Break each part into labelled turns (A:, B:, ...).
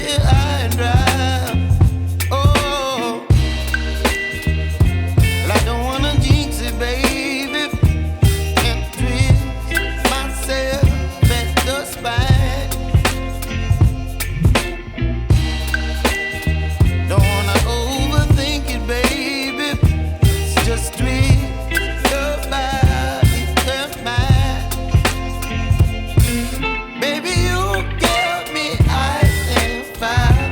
A: here high and dry. Oh, well, I don't wanna jinx it, baby, and twist myself at the spine. Don't wanna overthink it, baby. It's just twist your body and mine. Baby, you give me ice and fire.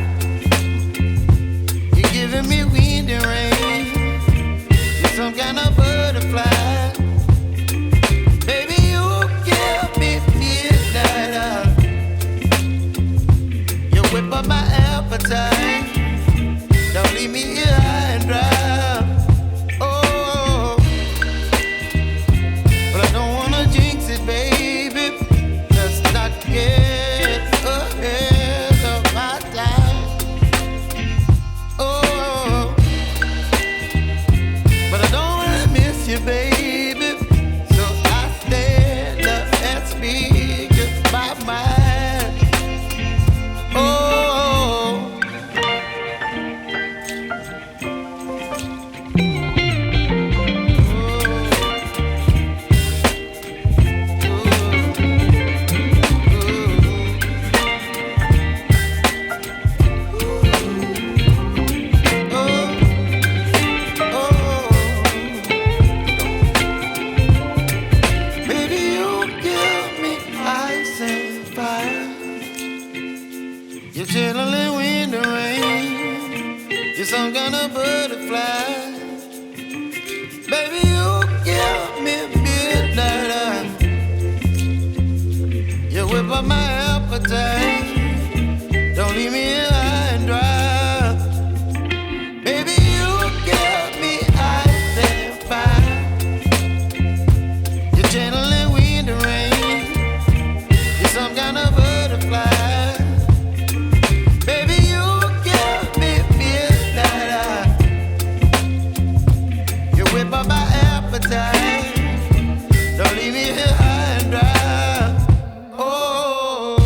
A: You're giving me wind and rain. You're some kind of butterfly. Baby, you give me midnight. You whip up my appetite. Don't leave me here high and dry. Oh, but I don't wanna jinx it, baby. Let's not get ahead of my time. Oh, but I don't wanna miss you, baby. So I stand up and speak my mind. Oh. Baby, you give me ice and fire. You're chilling wind and rain. You're some kind of butterfly. Baby, you give me midnight. You whip up my appetite. Don't leave me here high and dry. Baby, you give me ice and fire. You're channeling wind and rain. You're some kind of butterfly. Baby, you give me midnight. You whip up my appetite. Don't leave me here high and dry. Oh.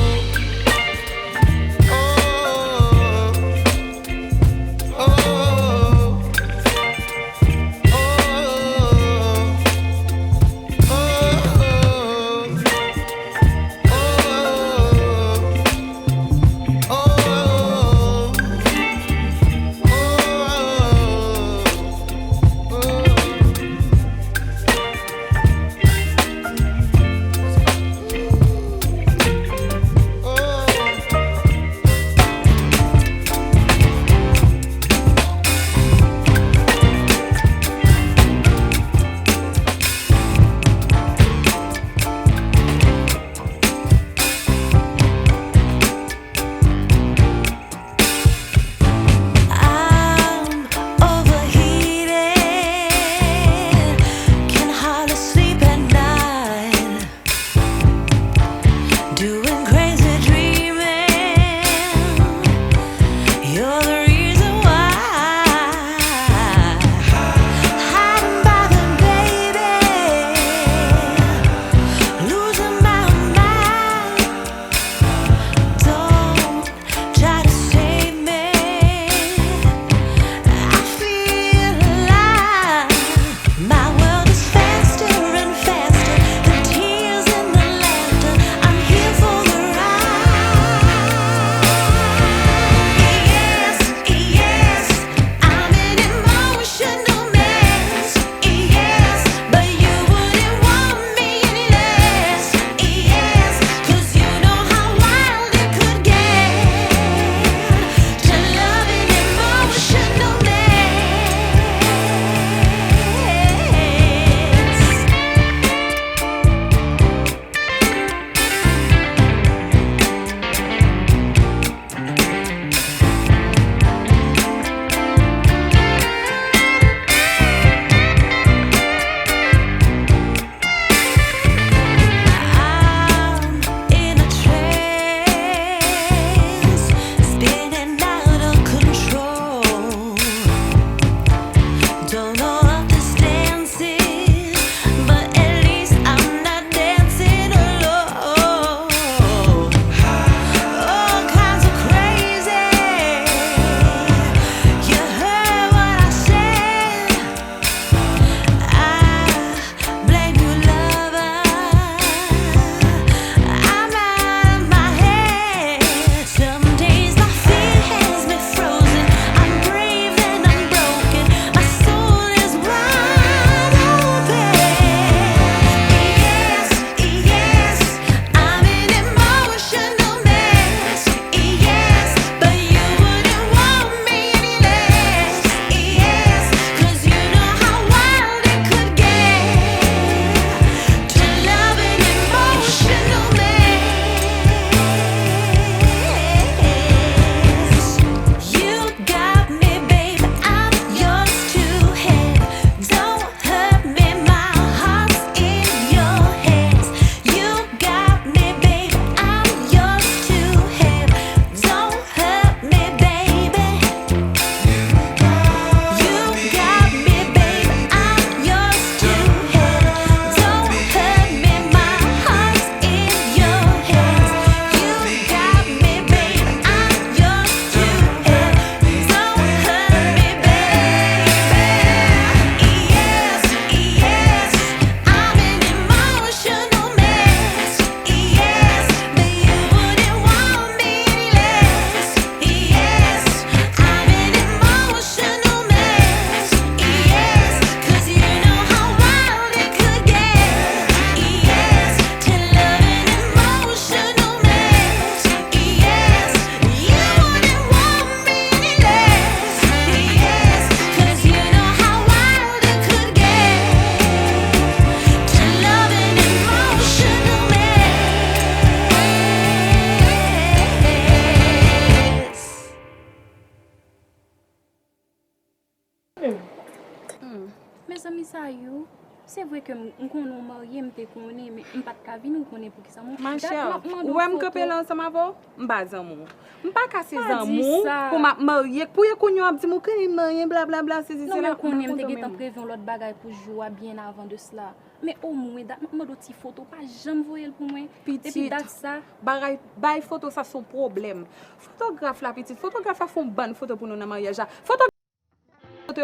B: mes amis ça yo. C'est vrai que on connaît marié, me connaît mais on pas de cavine on connaît pour qui ça mon.
C: Ma chère, ou me camper là ensemble avec m'pas amour. M'pas casser amour pour m'a marier pour y connait a dit mon connait marié bla bla bla c'est
B: non mais connait me te prévu l'autre bagaille pour jouer bien avant de cela. Mais au moins m'a do ti photo pas jamais voyer pour moi. Et puis date ça
C: bail photo ça son problème. Photographe la petite photographe a font bonne photo pour nous dans mariage. Photo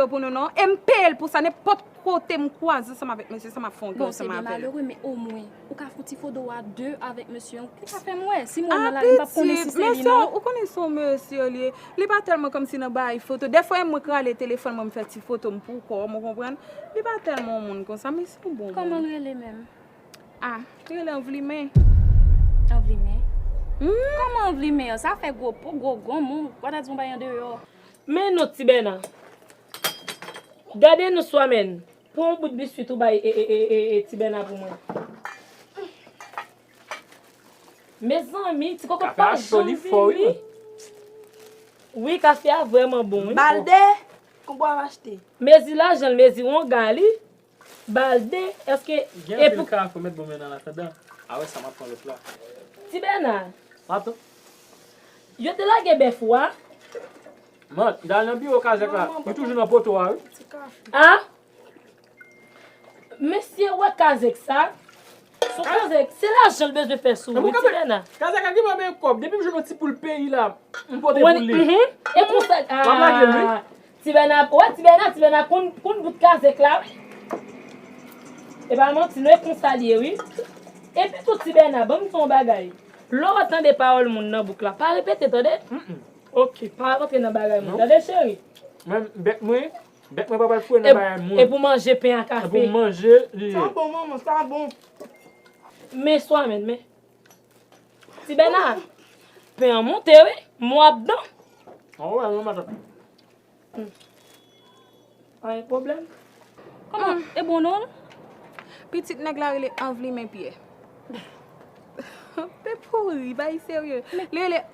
C: pour nous non MPL pour ça n'importe côté me croiser ça avec monsieur ça m'a fond
B: bon,
C: ça m'a
B: malheureux mais au moins ou ka fouti photo à deux avec monsieur qu'est-ce fait moi si moi là pas connaître si
C: monsieur ou connaît son monsieur il pas tellement comme si dans bail photo des fois moi crale le téléphone moi me fait petite photo pour corps me comprendre il pas tellement monde comme ça mais c'est bon
B: comment les mêmes
C: il est envlimé
B: comment envlimé ça fait gros mon quoi t'as dit on va en dehors
D: mais non Tibena gardez nous soi-même pour un bout de biscuit tout bail et Tibena pour moi. Mes amis, tu comprends pas joli fort. Oui, café est vraiment bon.
E: Balde, qu'on peut acheter.
D: Mais là, j'en mais on gali. Balde, est-ce que
F: et pour café faut mettre bon dans la tête. Ah ouais, ça m'a prend le plat.
D: Tibena.
F: Attends.
D: Je te la gebe fois.
F: Man, dans le bureau casé là, il toujours dans poteau hein.
D: Ah? Monsieur ouais casé ça. Son casé, c'est l'argent le besoin de faire sous. Tibena.
F: Casé qui m'a bien cop depuis que je me pour le pays là. On pote pour lui.
D: Et pour ça Tibena, Tibena qu'on bout de casé là. Et ben moi tu ne consalier oui. Et puis tout Tibena, bon son bagaille. L'on attend des paroles mon dans boucle là. Pas répéter attendez. OK, pas rentrer dans bagaille mon. Attendez chérie.
F: Même bec moi pas fouer dans bagaille mon.
D: Et pour manger pain à café.
F: Pour manger,
E: ça bon maman, ça bon.
D: Mais soit mais Tibena. Pain monter oui, moi dedans.
F: Oh ouais, maman.
D: Pas de problème.
B: comment et bon non
C: petite nèg là il est envlimé pied. Mais pourri, bail sérieux. Il est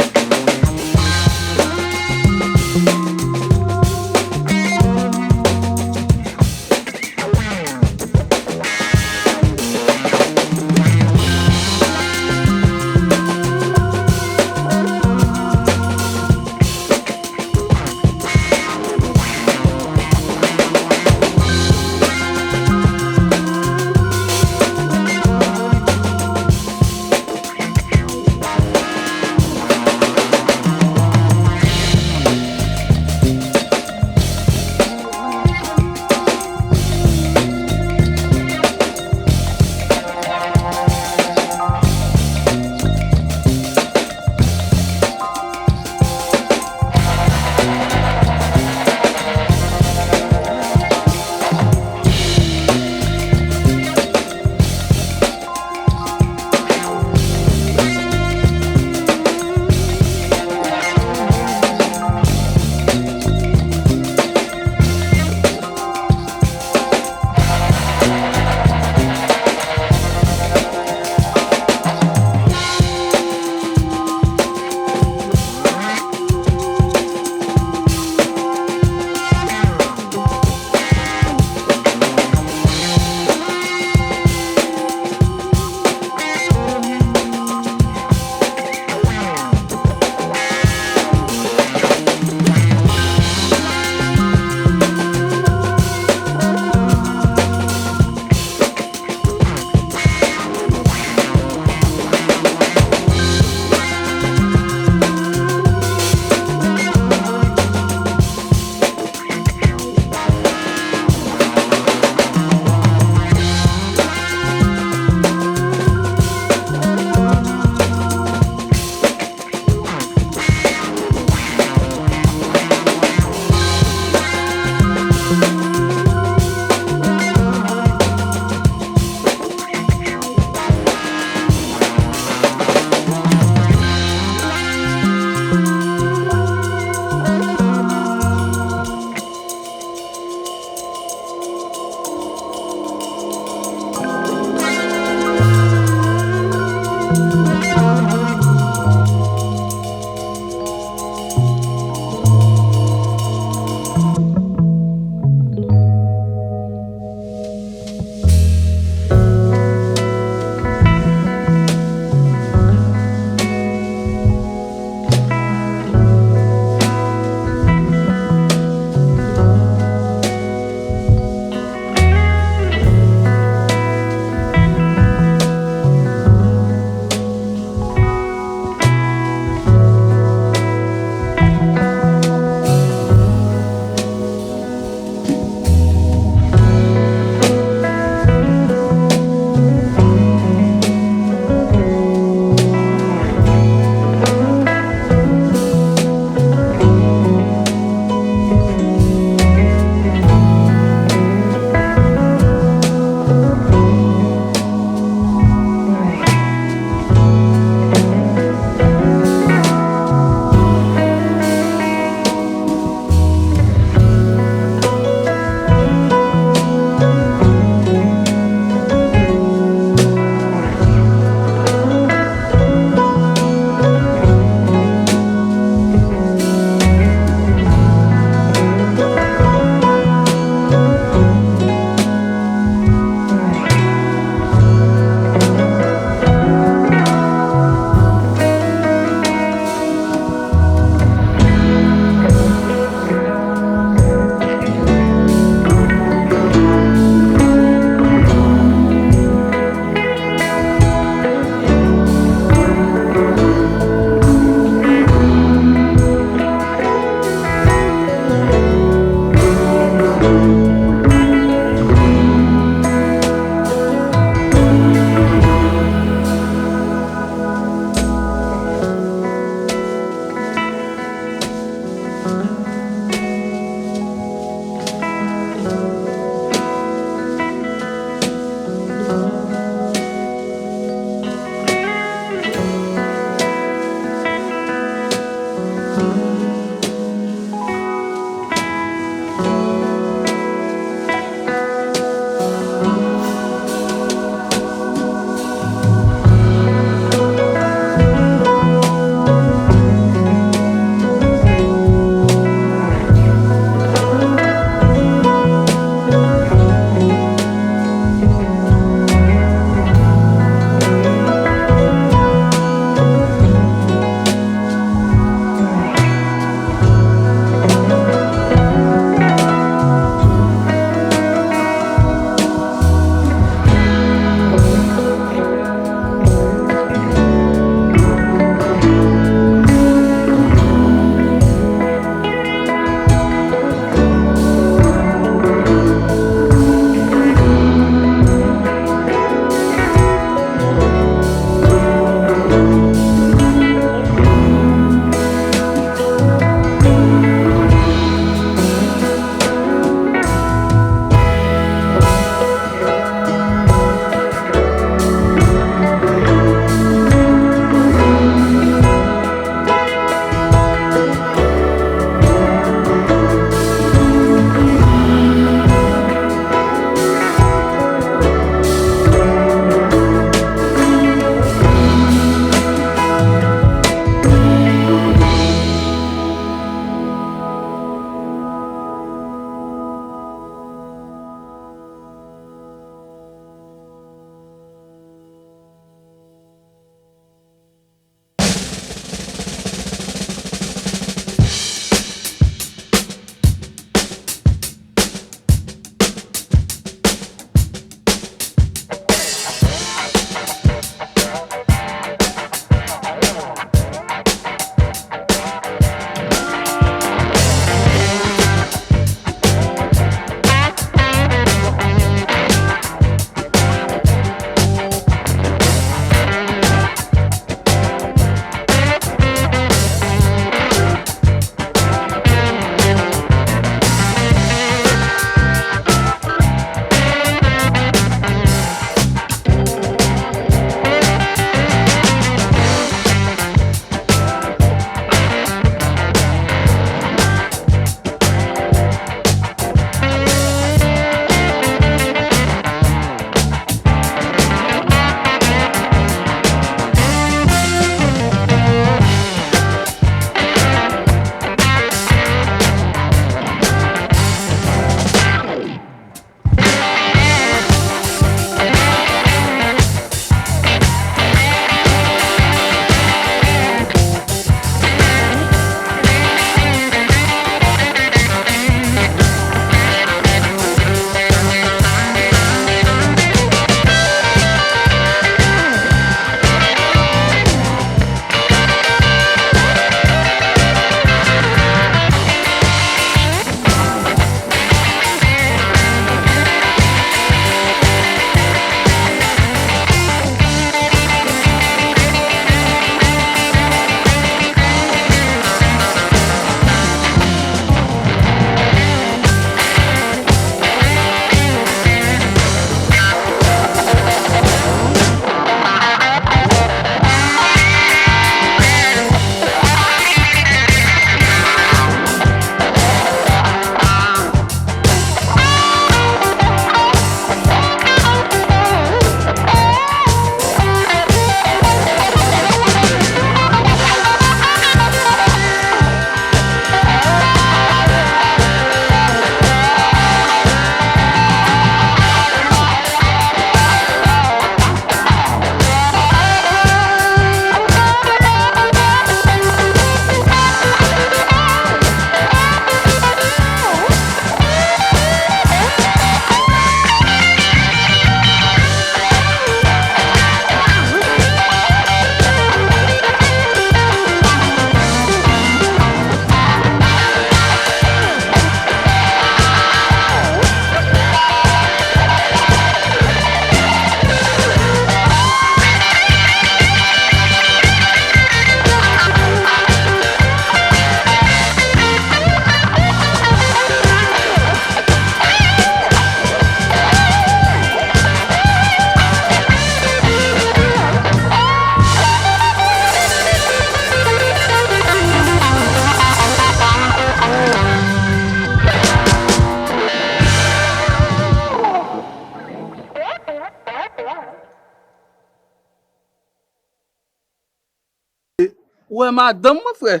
G: Ouais, madame, mon frère.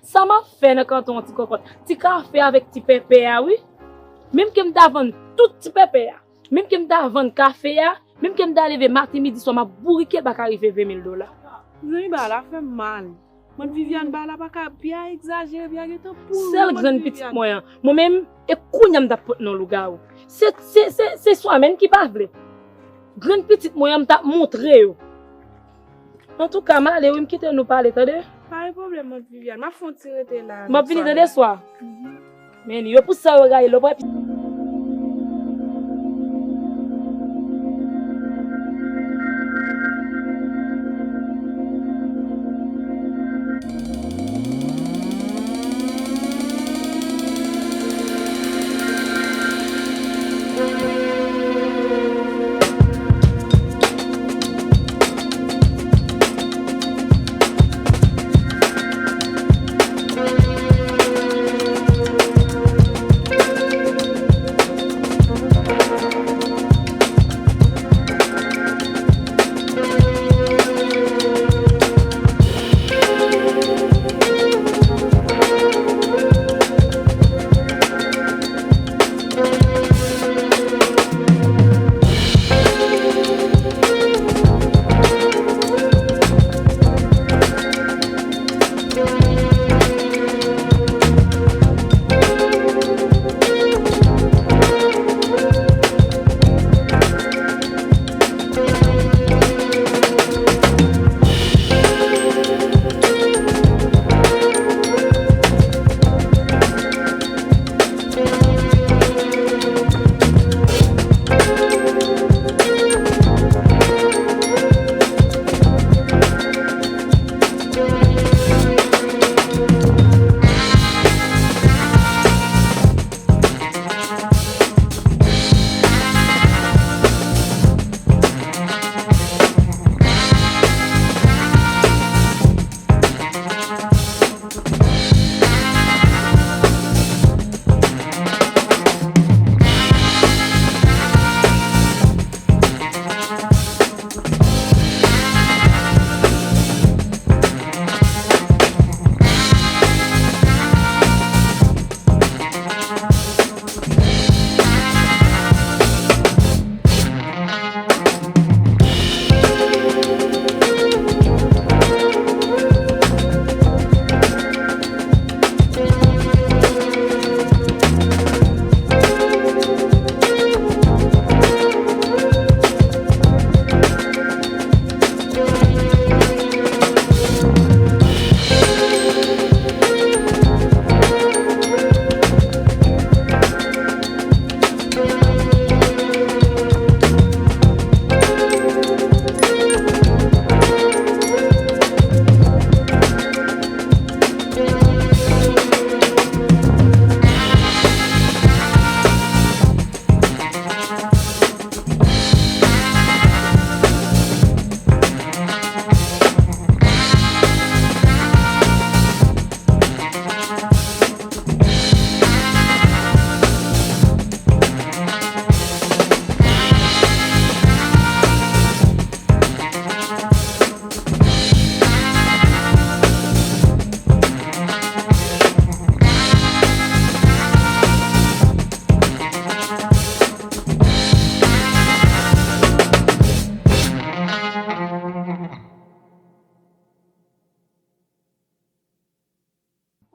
D: Ça m'a fait dans canton petit cocotte. Ti café avec ti pépé oui. Même que m'da vendre tout ti pépé. Même que m'da vendre café même que m'da lever matin midi soir m'a bourriqué ba arriver $20,000.
E: Zami ba la fait mal. Mon Viviane ba la pas bien exagérer bien temps pour.
D: C'est le grand petit moyen. Moi même et kounya m'da pot non lugar. C'est soi-même qui parle. Grand petit moyen m'ta montrer yo. En tout cas, ma aller quitte nous parler attendez.
E: Pas de problème mon Viviane, ma font tirer là.
D: M'a venir de soir. Mais yo pour ça regarder le boy.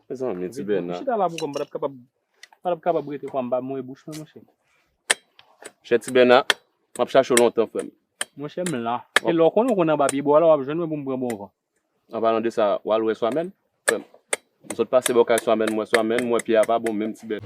G: Mais ça, mais tu ben là.
F: Je suis là pour pas capable de quoi m'ba moi bouche mon cher.
G: Chez Tibena, m'a cherché longtemps frère.
F: Mon cher me là. Et là qu'on a papier bois là, je ne me prendre bon vent.
G: En parlant de ça, ou alors soi-même. Nous autres passer bocal soi-même, moi puis pas bon même Tibena.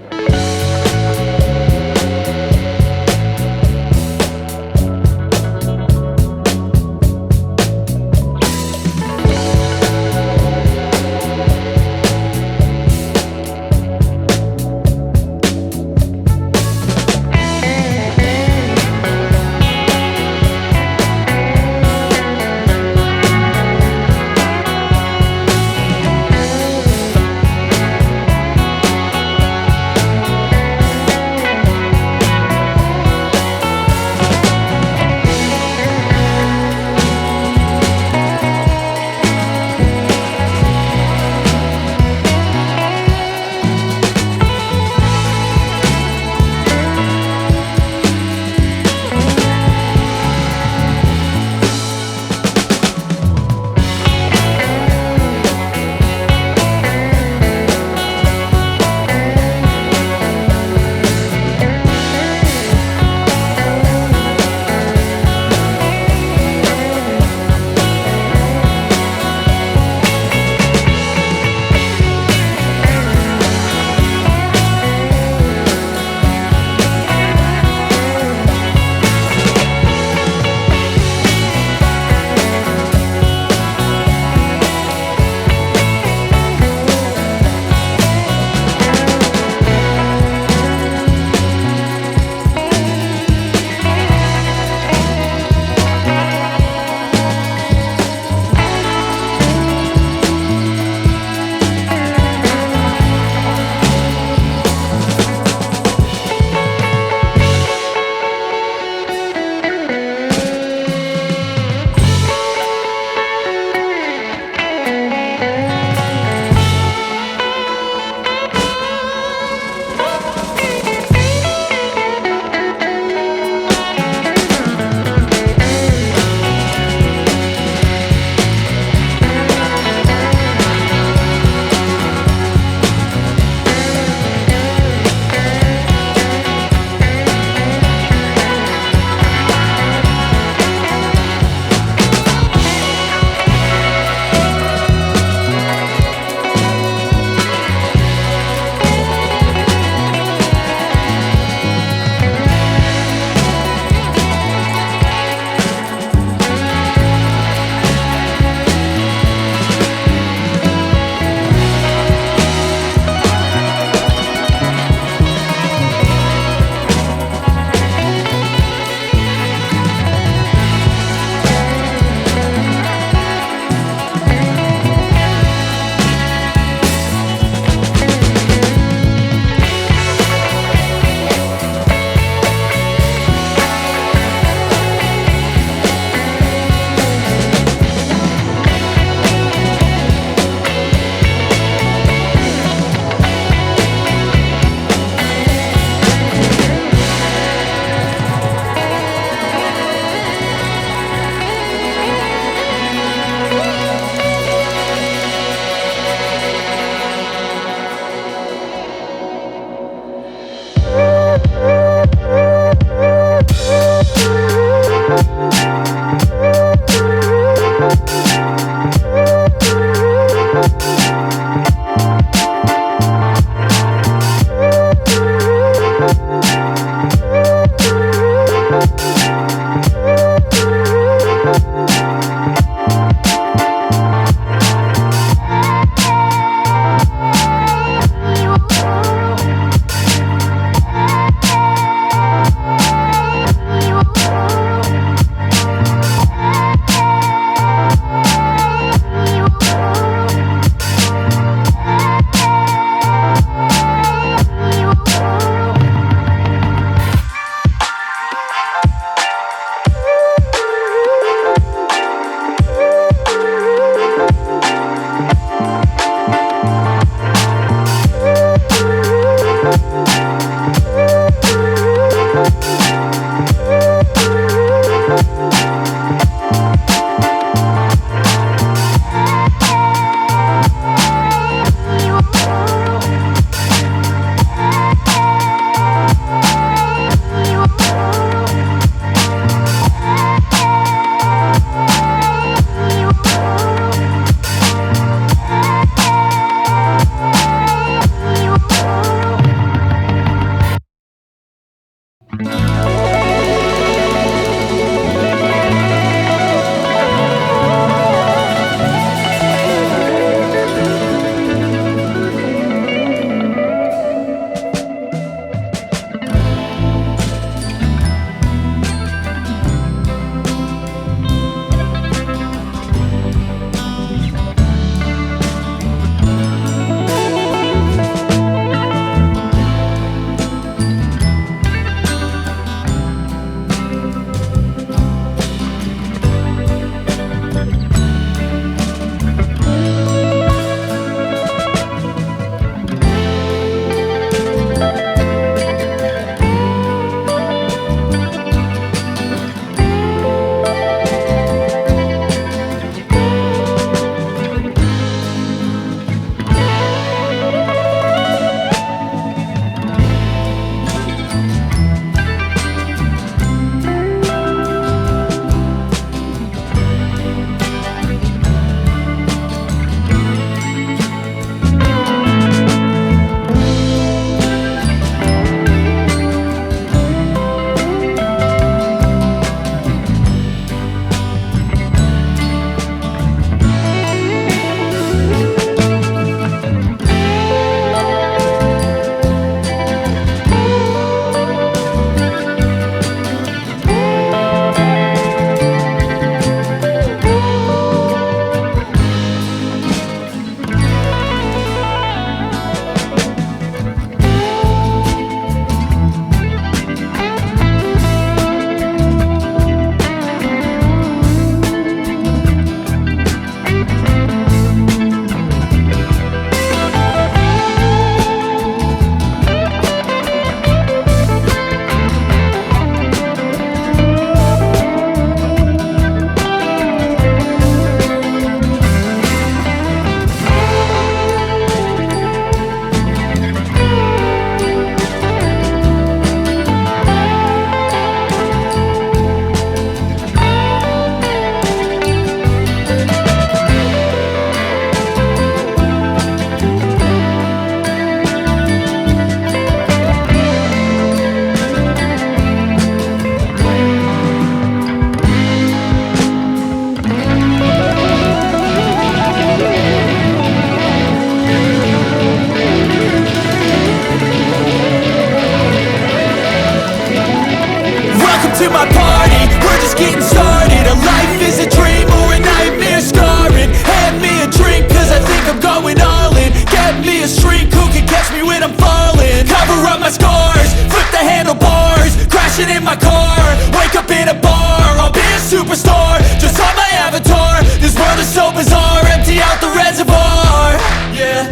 A: getting started. A life is a dream or a nightmare scarring. Hand me a drink cause I think I'm going all in. Get me a shrink who can catch me when I'm falling. Cover up my scars, flip the handlebars, crashing in my car, wake up in a bar. I'll be a superstar, just on my avatar. This world is so bizarre, empty out the reservoir. Yeah,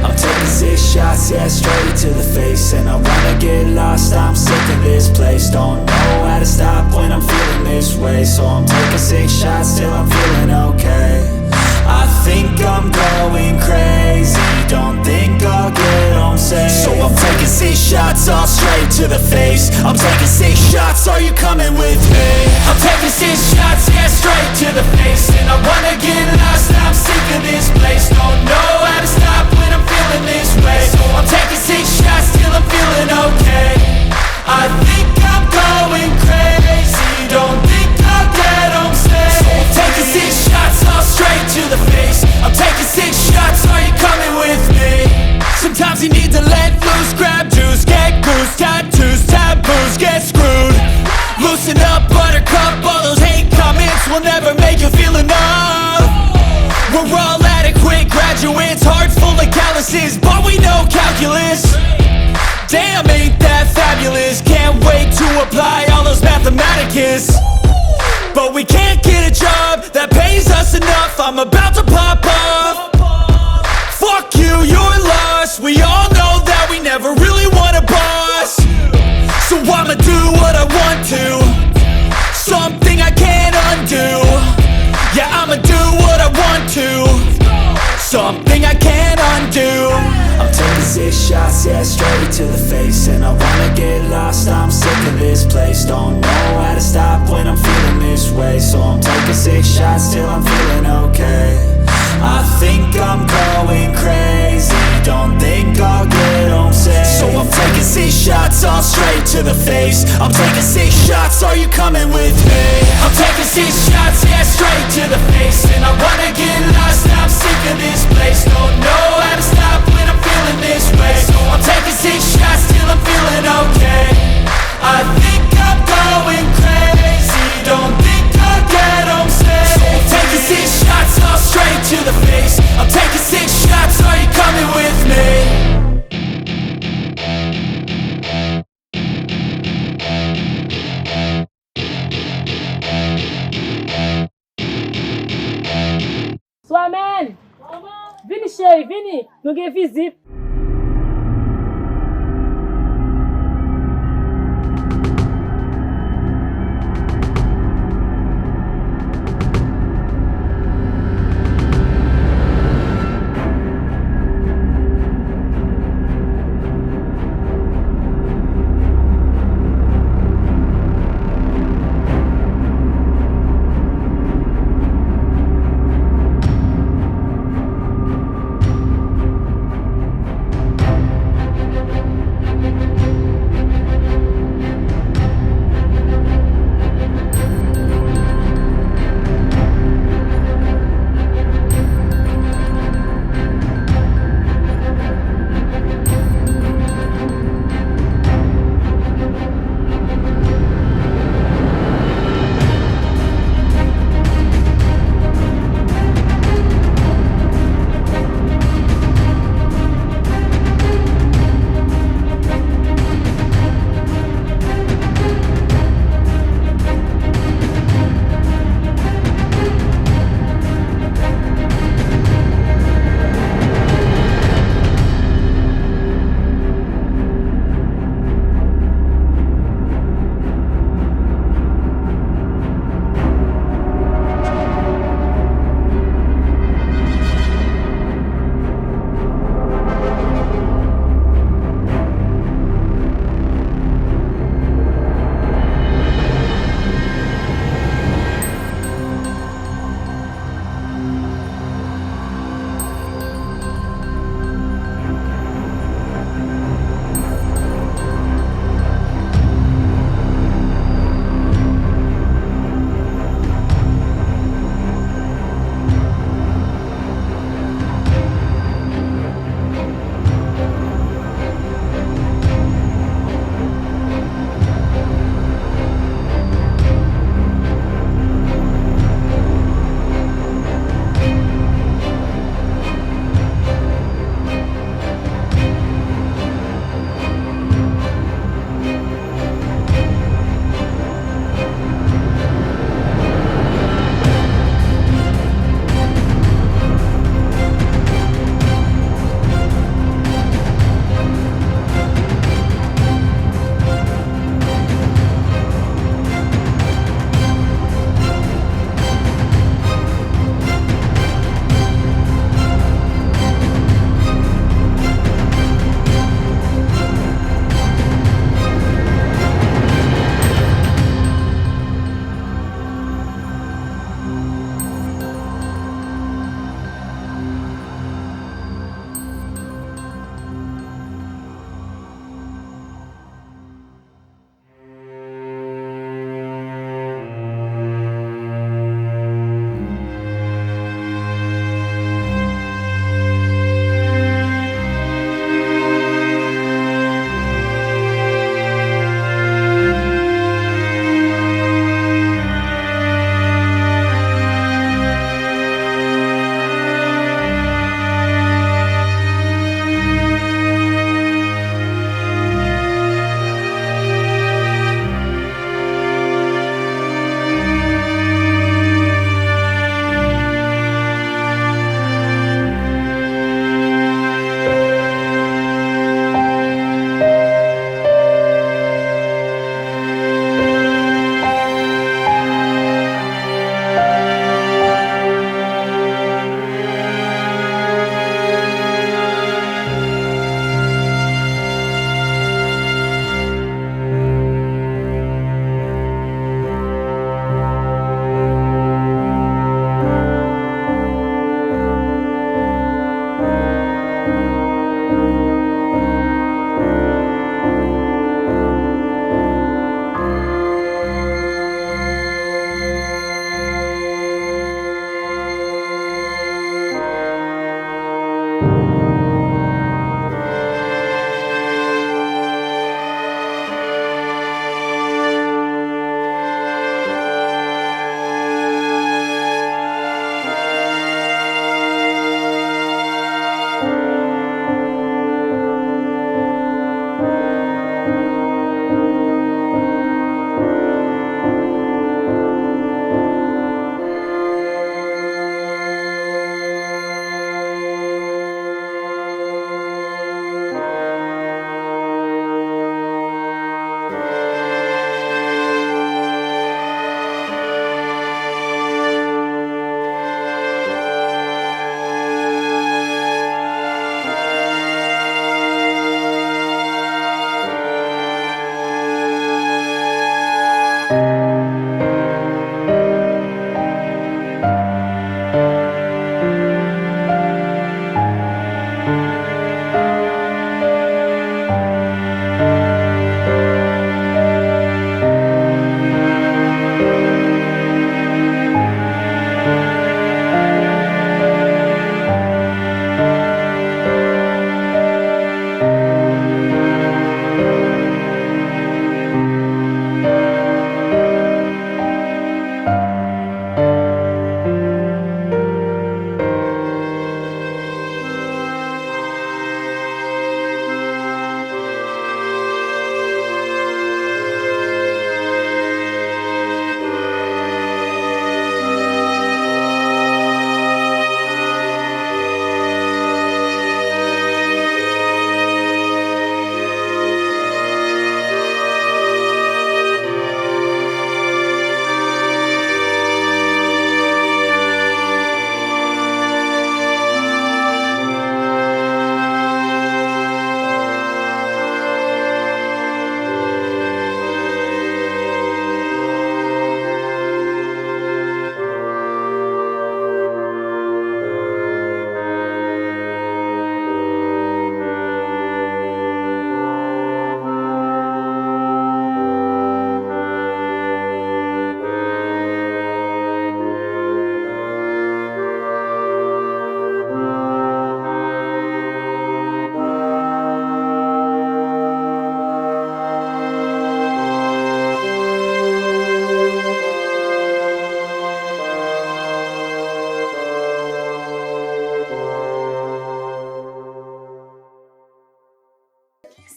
A: I'm taking 6 shots, yeah, straight to the face. And I wanna get lost, I'm sick of this place. Don't know how to stop when I'm feeling this way. So I'm taking 6 shots till I'm feeling okay. I think I'm going crazy, don't think I'll get home safe. So I'm taking 6 shots all straight to the face. I'm taking 6 shots, are you coming with me? I'm taking 6 shots, yeah, straight to the face. And I wanna get lost, I'm sick of this place. Don't know how to stop when I'm feeling this way. So I'm taking 6 shots till I'm feeling okay. I think I'm going crazy, don't think I'll get home safe. So I'm taking 6 shots all straight to the face. I'm taking 6 shots, are you coming with me? Sometimes you need to let loose, grab juice, get goose, tattoos, taboos, get screwed. Loosen up, buttercup, all those hate comments will never make you feel enough. We're all adequate graduates, heart full of calluses, but we know calculus. Damn, ain't that fabulous? Can't wait to apply all those mathematicus. But we can't get a job that pays us enough. I'm about to pop off. Fuck you, you're lost. We all know that we never really want a boss. So I'ma do what I want to, something I can't undo. Yeah, I'ma do what I want to, something I can't undo. I'm taking 6 shots, yeah, straight to the face. And I wanna get lost, I'm sick of this place. Don't know how to stop when I'm feeling this way. So I'm taking 6 shots till I'm feeling okay. I think I'm going crazy, don't think I'll get home safe. So I'm taking 6 shots all straight to the face. I'm taking 6 shots, are you coming with me? I'm taking 6 shots, yeah, straight to the face. And I wanna get lost, I'm sick of this place. Don't know how to stop when I'm feeling this way. So I'm taking 6 shots till I'm feeling okay. I think I'm going crazy, don't think I'll get home safe. So I'm taking 6 shots all straight to the face. I'm taking 6 shots, are you coming with me?
D: Swamen! Vini chéri, vini, nou gen vizit.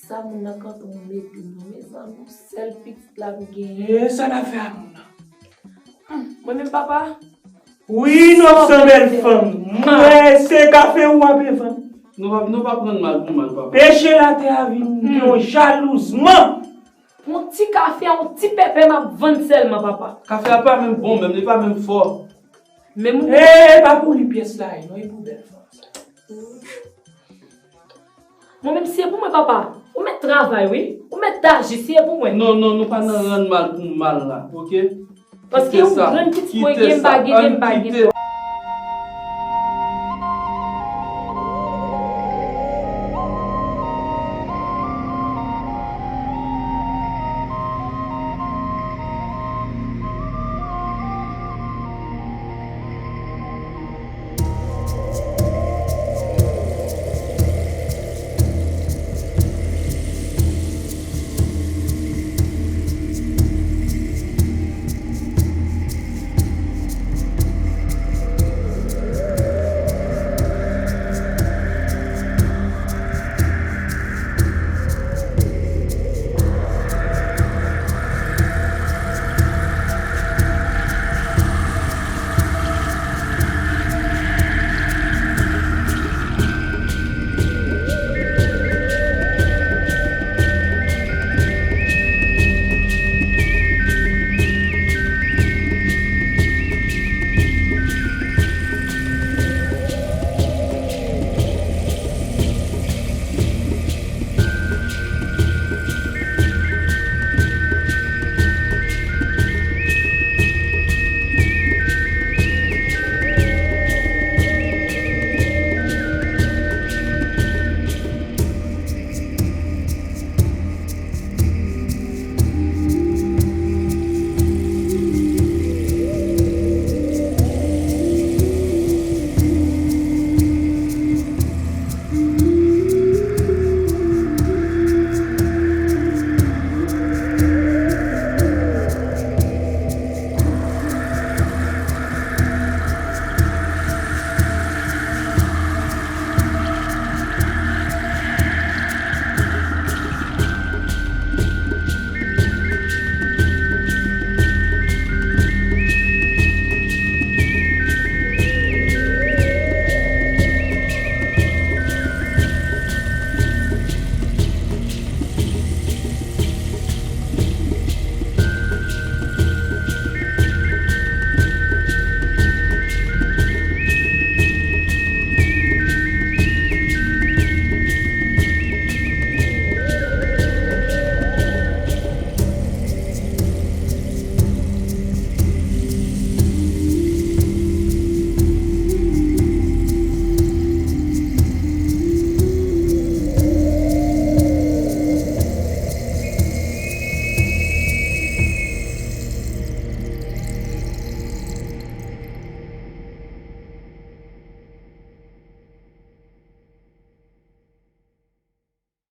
D: Ça, mon quand on met mes amis, celle petite là,
H: Et ça n'a fait à mon.
D: moi-même, papa.
H: Oui, notre belle femme. Mais c'est café ou à femme.
F: Nous pas prendre mal pour mal, papa.
H: Pêcher la terre avec nous, jalousement.
D: Mon petit café, un petit pépé, m'a vendre seulement, papa.
F: Café n'est pas même bon, même n'est pas même fort.
D: Mais mon...
H: Eh, pas pour les pièces là, non, il pour belle femme.
D: Moi-même, c'est pour moi, papa. On met travail, oui. On met tâche, c'est pour moi.
F: Non, nous pas rendre mal pour mal là, ok?
D: Parce que vous prenez une petite baguette.